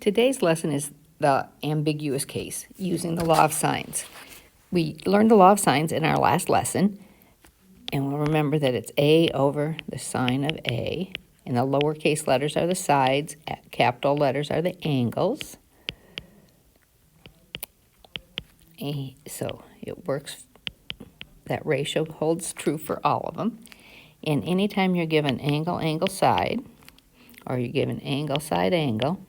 Today's lesson is the ambiguous case, using the law of signs. We learned the law of signs in our last lesson, and we'll remember that it's A over the sine of A, and the lowercase letters are the sides, capital letters are the angles. So it works, that ratio holds true for all of them. And anytime you're given angle, angle, side, or you're given angle, side, angle,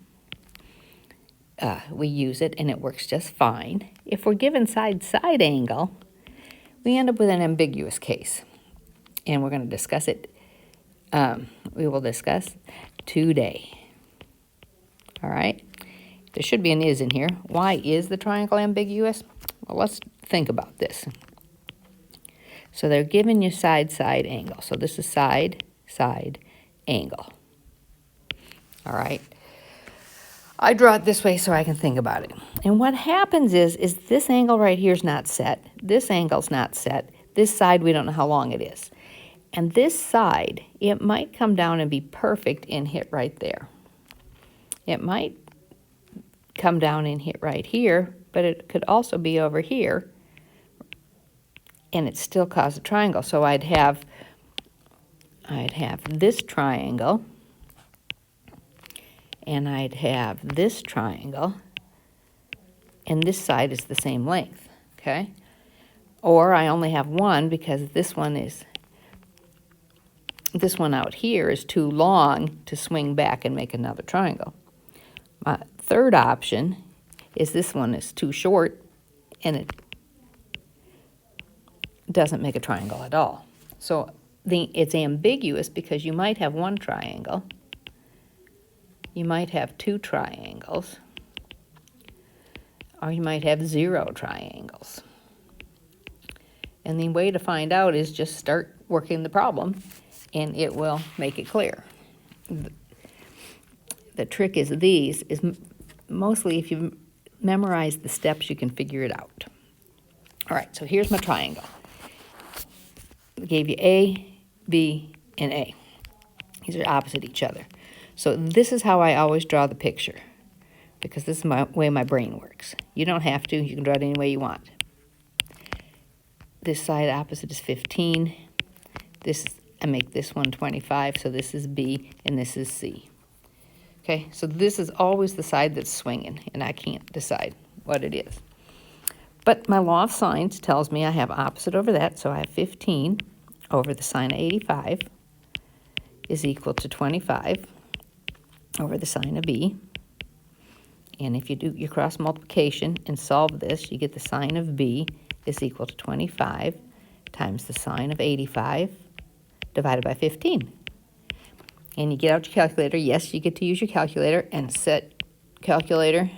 we use it and it works just fine. If we're given side, side angle, we end up with an ambiguous case. And we're going to discuss it. We will discuss today. All right? There should be an is in here. Why is the triangle ambiguous? Well, let's think about this. So they're giving you side, side angle. So this is side, side angle. All right? I draw it this way so I can think about it. And what happens is this angle right here is not set. This angle's not set. This side, we don't know how long it is. And this side, it might come down and be perfect and hit right there. It might come down and hit right here, but it could also be over here, and it still cause a triangle. So I'd have this triangle, and I'd have this triangle, and this side is the same length, okay? Or I only have one because this one out here is too long to swing back and make another triangle. My third option is this one is too short and it doesn't make a triangle at all. So it's ambiguous because you might have one triangle, you might have two triangles, or you might have 0 triangles. And the way to find out is just start working the problem and it will make it clear. The trick is mostly if you memorize the steps, you can figure it out. All right, so here's my triangle. I gave you A, B, and A. These are opposite each other. So this is how I always draw the picture, because this is the way my brain works. You don't have to. You can draw it any way you want. This side opposite is 15. I make this one 25, so this is B, and this is C. Okay, so this is always the side that's swinging, and I can't decide what it is. But my law of signs tells me I have opposite over that, so I have 15 over the sine of 85 is equal to 25 over the sine of B. And if you do your cross multiplication and solve this, you get the sine of B is equal to 25 times the sine of 85 divided by 15. And you get out your calculator. Yes, you get to use your calculator and set calculator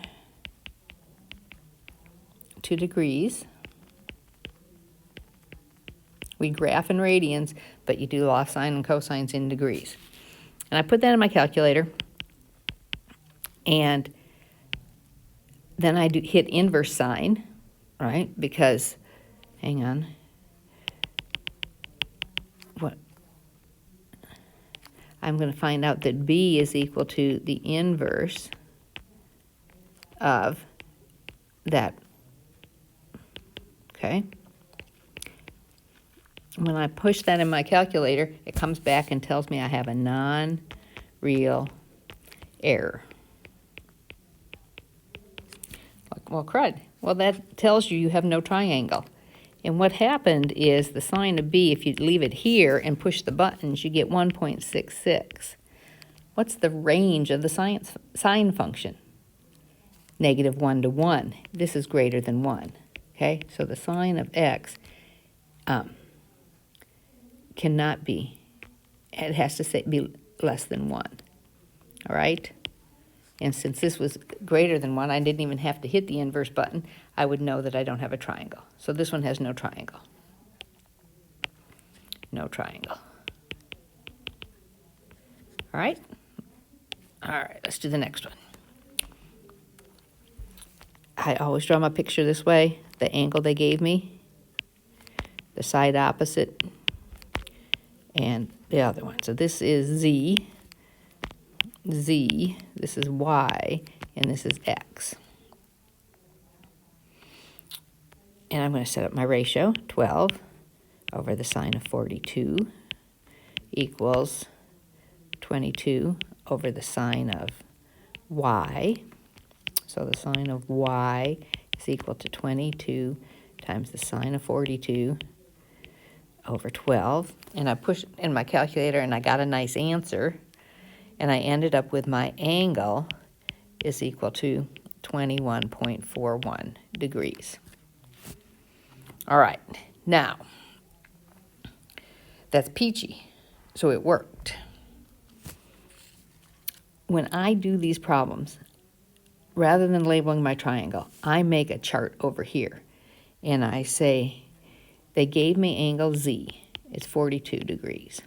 to degrees. We graph in radians, but you do law of sine and cosines in degrees. And I put that in my calculator, and then I hit inverse sine, right? Because, hang on, I'm going to find out that B is equal to the inverse of that, okay? When I push that in my calculator, it comes back and tells me I have a non-real error. Well, crud. Well, that tells you have no triangle. And what happened is the sine of B, if you leave it here and push the buttons, you get 1.66. What's the range of the sine function? -1 to 1. This is greater than 1. Okay, so the sine of x cannot be, it has to be less than 1. All right? And since this was greater than 1, I didn't even have to hit the inverse button. I would know that I don't have a triangle. So this one has no triangle. No triangle. All right? All right, let's do the next one. I always draw my picture this way. The angle they gave me, the side opposite, and the other one. So this is Z, this is Y, and this is x. And I'm going to set up my ratio. 12 over the sine of 42 equals 22 over the sine of y. So the sine of y is equal to 22 times the sine of 42 over 12. And I pushed in my calculator and I got a nice answer. And I ended up with my angle is equal to 21.41 degrees. All right, now, that's peachy, so it worked. When I do these problems, rather than labeling my triangle, I make a chart over here. And I say, they gave me angle Z, it's 42 degrees.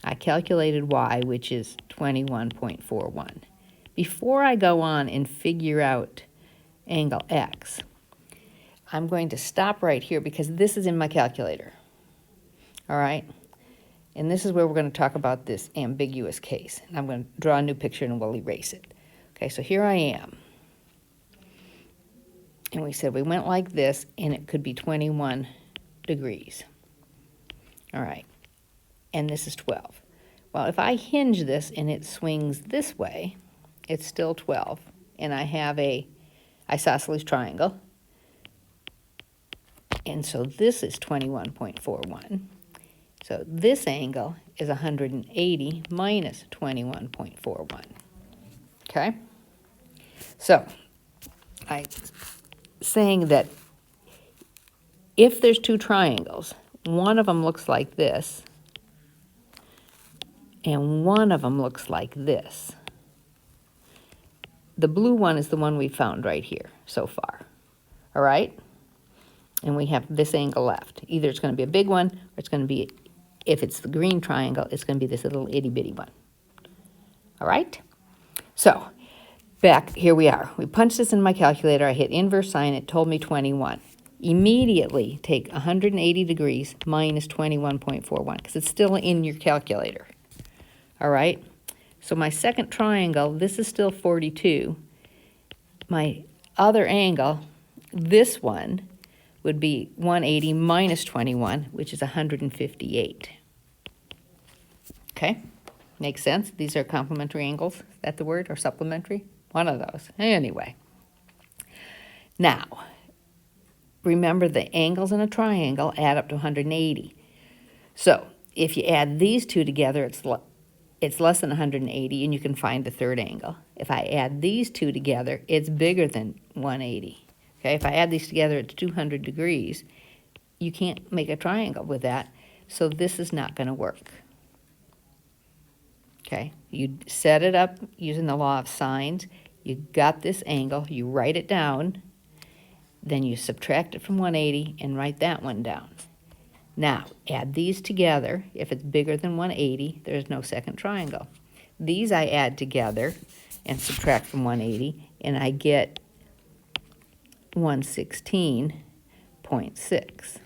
I calculated Y, which is 21.41. Before I go on and figure out angle X, I'm going to stop right here because this is in my calculator. All right? And this is where we're going to talk about this ambiguous case. And I'm going to draw a new picture and we'll erase it. Okay, so here I am. And we said we went like this and it could be 21 degrees. All right. And this is 12. Well, if I hinge this and it swings this way, it's still 12. And I have a isosceles triangle. And so this is 21.41. So this angle is 180 minus 21.41. Okay? So I'm saying that if there's two triangles, one of them looks like this, and one of them looks like this. The blue one is the one we found right here so far. All right? And we have this angle left. Either it's going to be a big one, or it's going to be, if it's the green triangle, it's going to be this little itty-bitty one. All right? So, back, here we are. We punched this in my calculator. I hit inverse sine. It told me 21. Immediately take 180 degrees minus 21.41, because it's still in your calculator. All right? So my second triangle, this is still 42. My other angle, this one, would be 180 minus 21, which is 158. Okay? Makes sense? These are complementary angles. Is that the word? Or supplementary? One of those. Anyway. Now, remember the angles in a triangle add up to 180. So, if you add these two together, it's less than 180, and you can find the third angle. If I add these two together, it's bigger than 180. Okay, if I add these together, it's 200 degrees. You can't make a triangle with that, so this is not going to work. Okay, you set it up using the law of sines. You got this angle, you write it down, then you subtract it from 180 and write that one down. Now, add these together. If it's bigger than 180, there's no second triangle. These I add together and subtract from 180, and I get 116.6.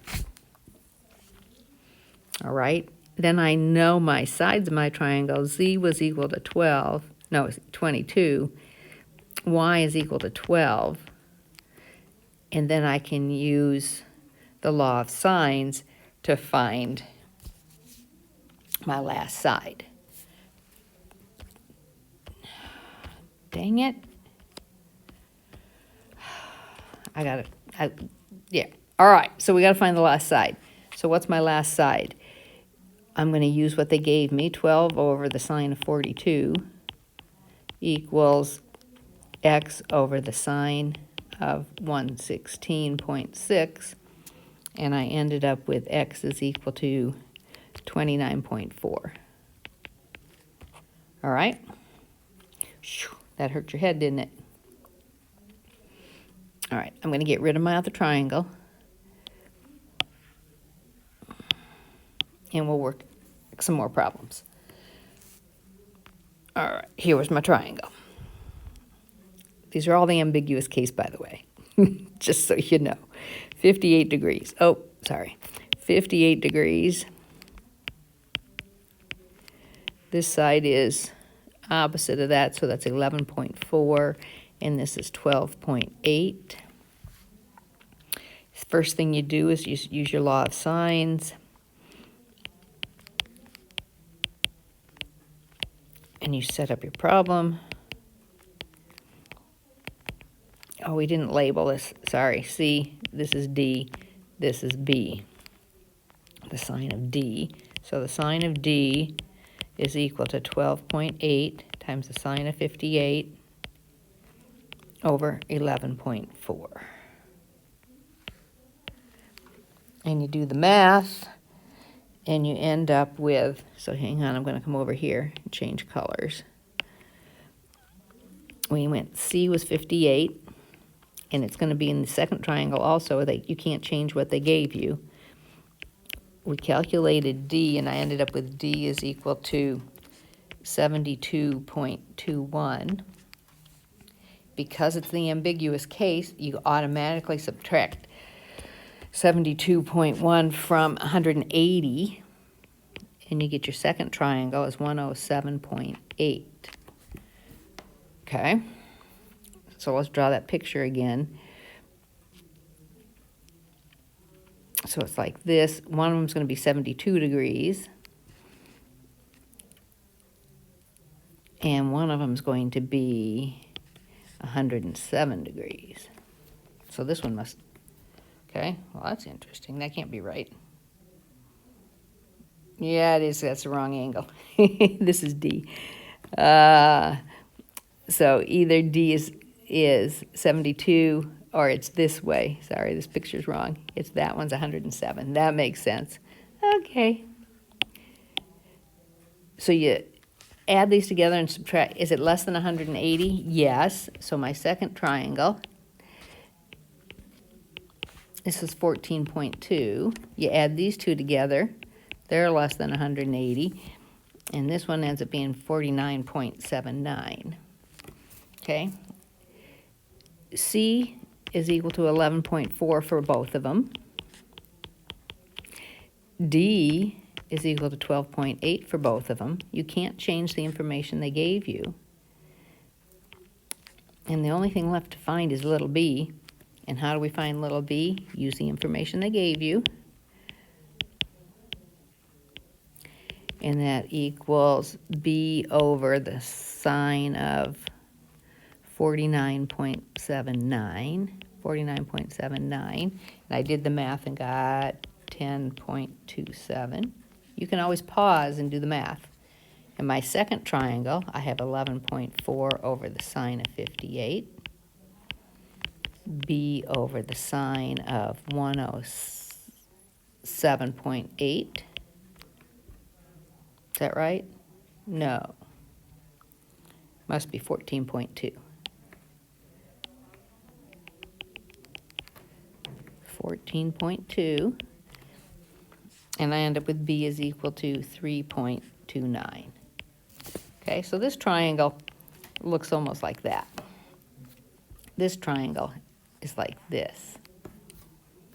All right, then I know my sides of my triangle. Z was equal to 22. Y is equal to 12. And then I can use the law of sines to find my last side. Dang it. I got it. Yeah. All right. So we got to find the last side. So what's my last side? I'm going to use what they gave me. 12 over the sine of 42 equals x over the sine of 116.6. And I ended up with x is equal to 29.4. All right? That hurt your head, didn't it? All right, I'm going to get rid of my other triangle. And we'll work some more problems. All right, here was my triangle. These are all the ambiguous case, by the way, just so you know. 58 degrees. Oh, sorry. 58 degrees. This side is opposite of that, so that's 11.4. and this is 12.8. First thing you do is use your law of sines. And you set up your problem. Oh, we didn't label this. Sorry. C, this is D, this is B. The sine of D. So the sine of D is equal to 12.8 times the sine of 58 over 11.4. And you do the math, and you end up with, so hang on, I'm going to come over here and change colors. We went, C was 58, and it's going to be in the second triangle also. That you can't change what they gave you. We calculated D, and I ended up with D is equal to 72.21. Because it's the ambiguous case, you automatically subtract 72.1 from 180, and you get your second triangle as 107.8. Okay, so let's draw that picture again. So it's like this. One of them is going to be 72 degrees. And one of them is going to be 107 degrees. So this one must, okay, well, that's interesting. That can't be right. Yeah, it is. That's the wrong angle. This is D. So either D is 72, or it's this way. Sorry, this picture's wrong. It's that one's 107. That makes sense. Okay. So you add these together and subtract. Is it less than 180? Yes. So my second triangle, this is 14.2. You add these two together. They're less than 180. And this one ends up being 49.79. Okay. C is equal to 11.4 for both of them. D is equal to 12.8 for both of them. You can't change the information they gave you. And the only thing left to find is little b. And how do we find little b? Use the information they gave you. And that equals b over the sine of 49.79. 49.79. And I did the math and got 10.27. You can always pause and do the math. In my second triangle, I have 11.4 over the sine of 58. B over the sine of 107.8. Is that right? No. Must be 14.2. 14.2. And I end up with B is equal to 3.29. Okay, so this triangle looks almost like that. This triangle is like this,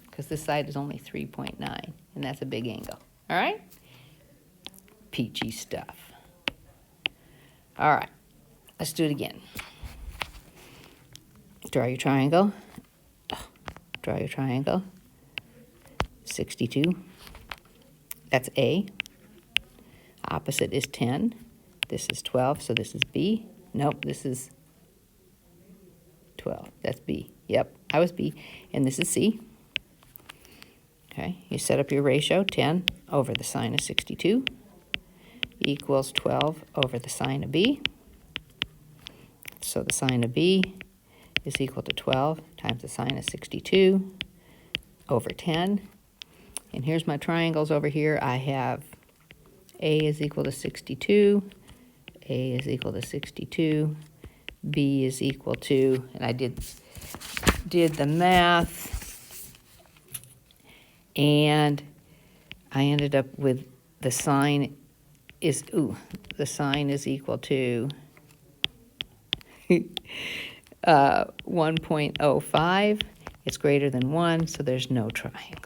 because this side is only 3.9, and that's a big angle. All right? Peachy stuff. All right, let's do it again. Draw your triangle. Draw your triangle. 62. That's A. Opposite is 10. This is 12, so this is B. Nope, this is 12. That's B. Yep, I was B. And this is C. Okay, you set up your ratio. 10 over the sine of 62 equals 12 over the sine of B. So the sine of B is equal to 12 times the sine of 62 over 10. And here's my triangles over here. I have A is equal to 62, A is equal to 62, B is equal to, and I did the math, and I ended up with the sine is, the sine is equal to 1.05. It's greater than 1, so there's no triangle.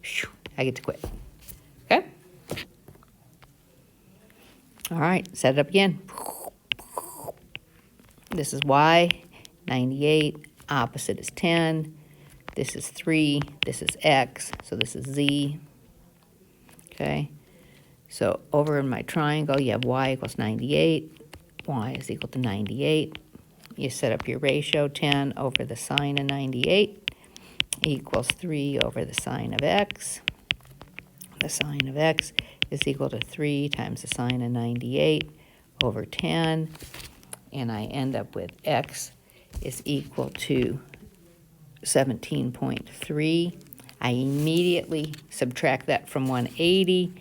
Whew, I get to quit. Okay? All right, set it up again. This is y, 98, opposite is 10. This is 3, this is x, so this is z. Okay, so over in my triangle, you have y equals 98, y is equal to 98. You set up your ratio, 10 over the sine of 98 equals 3 over the sine of x. The sine of x is equal to 3 times the sine of 98 over 10. And I end up with x is equal to 17.3. I immediately subtract that from 180.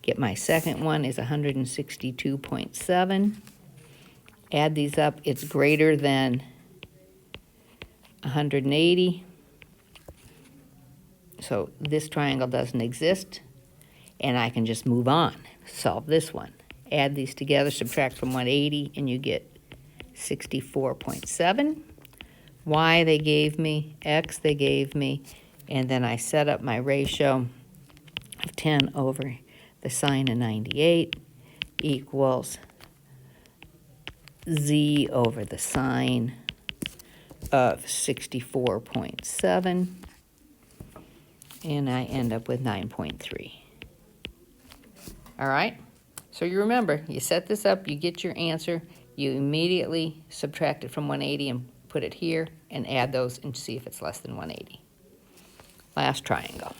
Get my second one is 162.7. Add these up, it's greater than 180. So this triangle doesn't exist, and I can just move on, solve this one. Add these together, subtract from 180, and you get 64.7. Y they gave me, x they gave me, and then I set up my ratio of 10 over the sine of 98 equals z over the sine of 64.7, and I end up with 9.3. All right, so you remember, you set this up, you get your answer, you immediately subtract it from 180 and put it here, and add those and see if it's less than 180. Last triangle.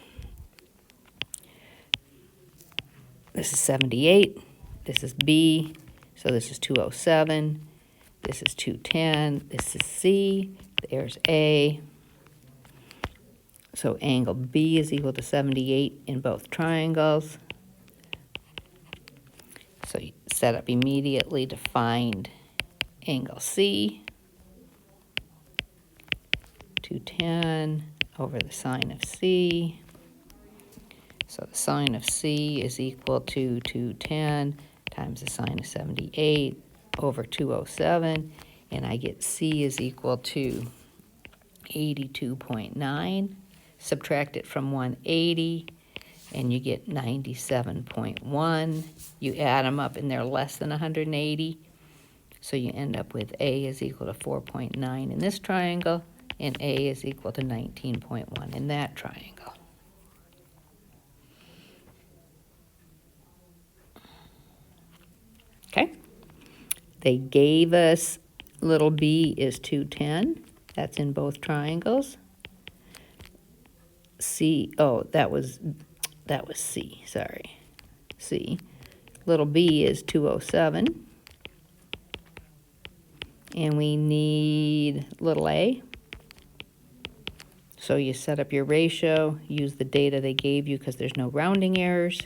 This is 78, this is B, so this is 207, this is 210, this is C, there's A. So angle B is equal to 78 in both triangles. So you set up immediately to find angle C. 210 over the sine of C. So the sine of C is equal to 210 times the sine of 78 over 207, and I get C is equal to 82.9. Subtract it from 180, and you get 97.1. You add them up, and they're less than 180, so you end up with A is equal to 4.9 in this triangle, and A is equal to 19.1 in that triangle. Okay, they gave us little b is 210. That's in both triangles. C, oh, that was C, sorry. C. Little b is 207. And we need little a. So you set up your ratio, use the data they gave you because there's no rounding errors.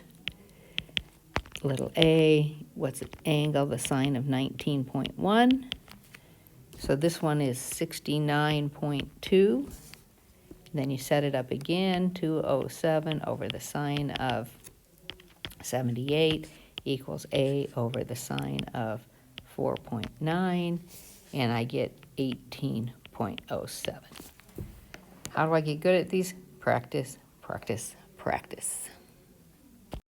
Little a, what's the angle? The sine of 19.1. So this one is 69.2. Then you set it up again, 207 over the sine of 78 equals a over the sine of 4.9, and I get 18.07. How do I get good at these? Practice, practice, practice.